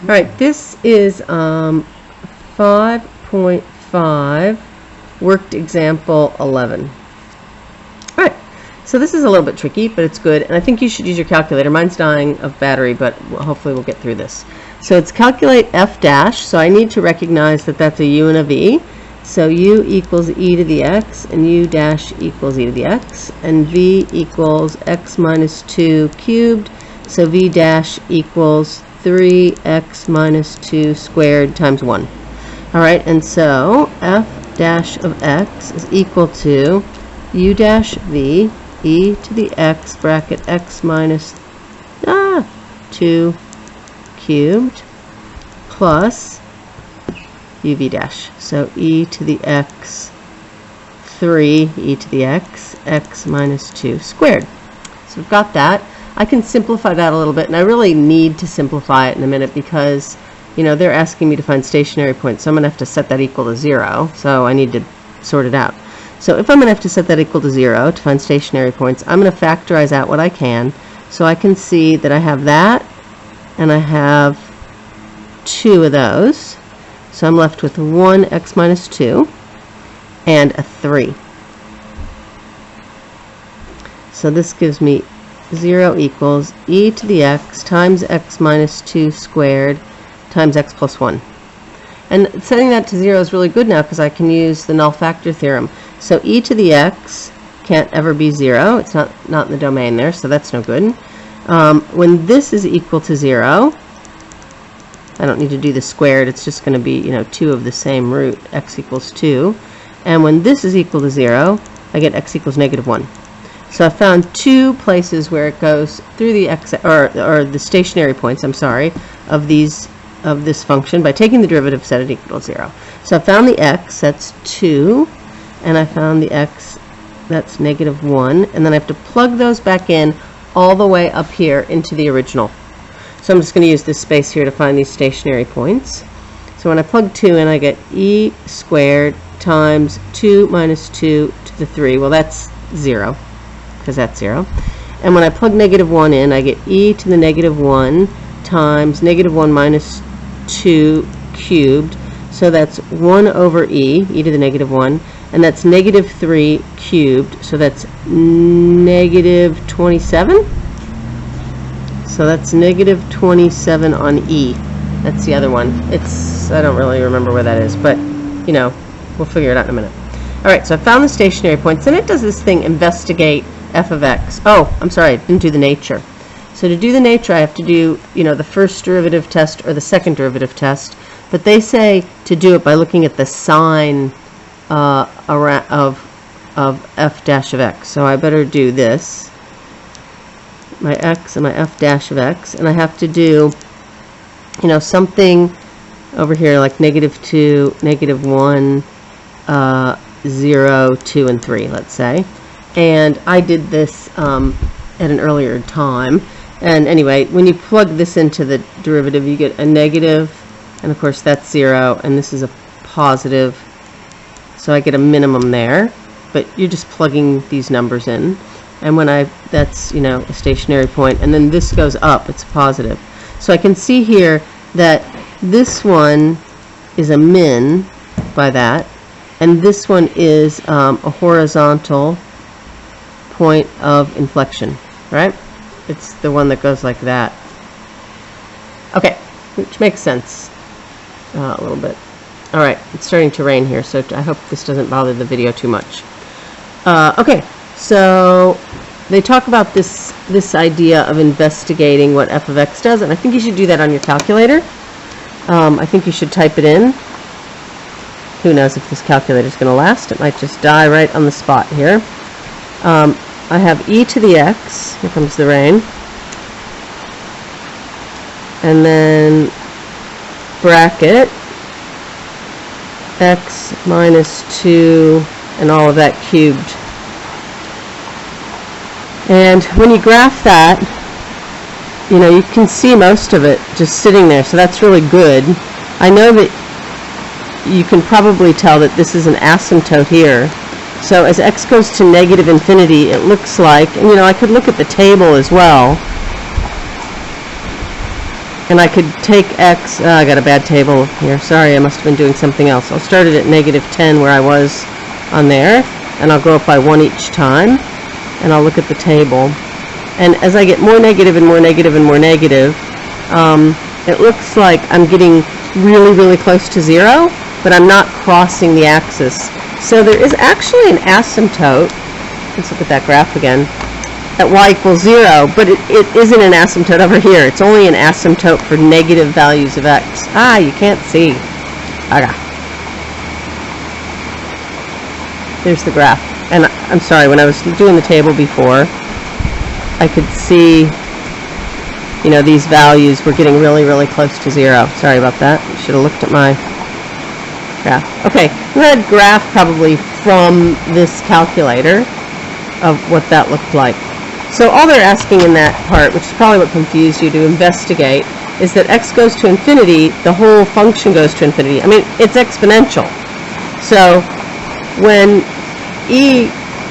All right, this is 5.5, worked example 11. All right, so this is a little bit tricky, but it's good, and I think you should use your calculator. Mine's dying of battery, but hopefully we'll get through this. So it's calculate f dash, so I need to recognize that that's a u and a v. So u equals e to the x, and u dash equals e to the x, and v equals x minus 2 cubed, so v dash equals 3x minus 2 squared times 1. All right, and so f dash of x is equal to u dash v e to the x bracket x minus 2 cubed plus uv dash. So e to the x 3 e to the x x minus 2 squared. So we've got that. I can simplify that a little bit, and I really need to simplify it in a minute because, you know, they're asking me to find stationary points, so I'm going to have to set that equal to 0, so I need to sort it out. So if I'm going to have to set that equal to 0 to find stationary points, I'm going to factorize out what I can, so I can see that I have that, and I have 2 of those, so I'm left with 1x minus 2 and a 3. So this gives me 0 equals e to the x times x minus 2 squared times x plus 1. And setting that to 0 is really good now because I can use the null factor theorem. So e to the x can't ever be 0. It's not in the domain there, so that's no good. When this is equal to 0, I don't need to do the squared. It's just going to be, 2 of the same root, x equals 2. And when this is equal to 0, I get x equals negative 1. So I found 2 places where it goes through the x, or the stationary points, of this function by taking the derivative, set it equal to 0. So I found the x, that's 2, and I found the x, that's negative 1, and then I have to plug those back in all the way up here into the original. So I'm just going to use this space here to find these stationary points. So when I plug 2 in, I get e squared times 2 minus 2 to the 3. Well, that's 0. Because that's 0. And when I plug negative 1 in, I get e to the negative 1 times negative 1 minus 2 cubed. So that's 1 over e to the negative 1. And that's negative 3 cubed. So that's negative 27. So that's negative 27 on e. That's the other one. I don't really remember where that is, but, we'll figure it out in a minute. All right, so I found the stationary points. Then it does this thing, investigate f of x. Oh, I'm sorry, I didn't do the nature. So to do the nature, I have to do, the first derivative test or the second derivative test. But they say to do it by looking at the sign of f dash of x. So I better do this, my x and my f dash of x, and I have to do, something over here like negative 2, negative 1, 0, 2, and 3, let's say. And I did this at an earlier time. And anyway, when you plug this into the derivative, you get a negative, and of course that's 0, and this is a positive. So I get a minimum there, but you're just plugging these numbers in. And when that's, a stationary point, and then this goes up, it's positive. So I can see here that this one is a min by that, and this one is a horizontal point of inflection, right? It's the one that goes like that. Okay, which makes sense a little bit. All right, it's starting to rain here, so I hope this doesn't bother the video too much. Okay, so they talk about this idea of investigating what f of x does, and I think you should do that on your calculator. I think you should type it in. Who knows if this calculator is going to last? It might just die right on the spot here. I have e to the x, here comes the rain, and then bracket x minus 2 and all of that cubed. And when you graph that, you can see most of it just sitting there, so that's really good. I know that you can probably tell that this is an asymptote here. So as x goes to negative infinity, it looks like, and I could look at the table as well. And I could take x, I got a bad table here, sorry, I must have been doing something else. I'll start it at -10 where I was on there, and I'll go up by 1 each time, and I'll look at the table. And as I get more negative and more negative and more negative, it looks like I'm getting really, really close to 0, but I'm not crossing the axis. So there is actually an asymptote, let's look at that graph again, at y equals 0, but it isn't an asymptote over here. It's only an asymptote for negative values of x. Ah, you can't see. Okay. There's the graph. And I'm sorry, when I was doing the table before, I could see, you know, these values were getting really, really close to 0. Sorry about that. I should have looked at my graph. Okay, we had a graph probably from this calculator of what that looked like. So all they're asking in that part, which is probably what confused you, to investigate, is that x goes to infinity, the whole function goes to infinity. I mean, it's exponential. So when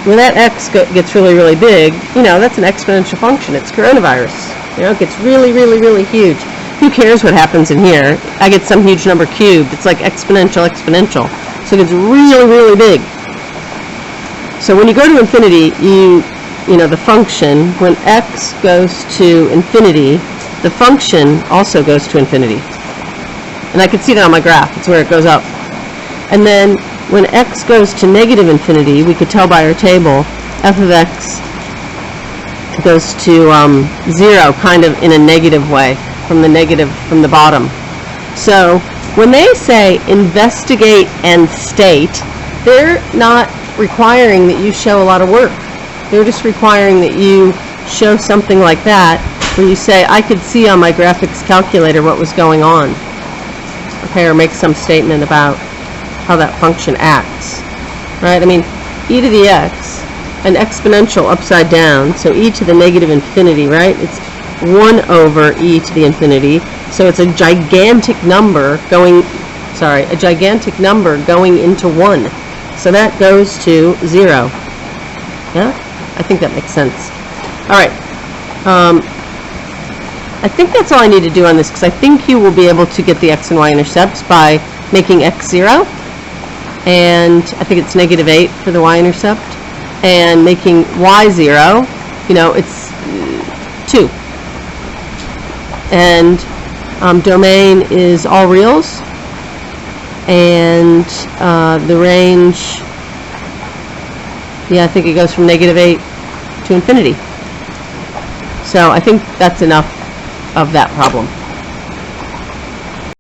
that x gets really, really big, you know, that's an exponential function. It's coronavirus. You know, it gets really, really, really huge. Who cares what happens in here? I get some huge number cubed. It's like exponential, exponential. So it gets really, really big. So when you go to infinity, you know, the function, when x goes to infinity, the function also goes to infinity. And I can see that on my graph. It's where it goes up. And then when x goes to negative infinity, we could tell by our table, f of x goes to 0, kind of in a negative way, from the bottom. So when they say investigate and state, they're not requiring that you show a lot of work. They're just requiring that you show something like that, where you say, I could see on my graphics calculator what was going on. Okay, or make some statement about how that function acts. Right? I mean, e to the x, an exponential upside down, so e to the negative infinity, right? It's 1 over e to the infinity, so it's a gigantic number going into 1. So that goes to 0. Yeah? I think that makes sense. All right. I think that's all I need to do on this, because I think you will be able to get the x and y intercepts by making x 0. And I think it's -8 for the y-intercept. And making y 0, you know, it's 2. And domain is all reals. And the range, yeah, I think it goes from -8 to infinity. So I think that's enough of that problem.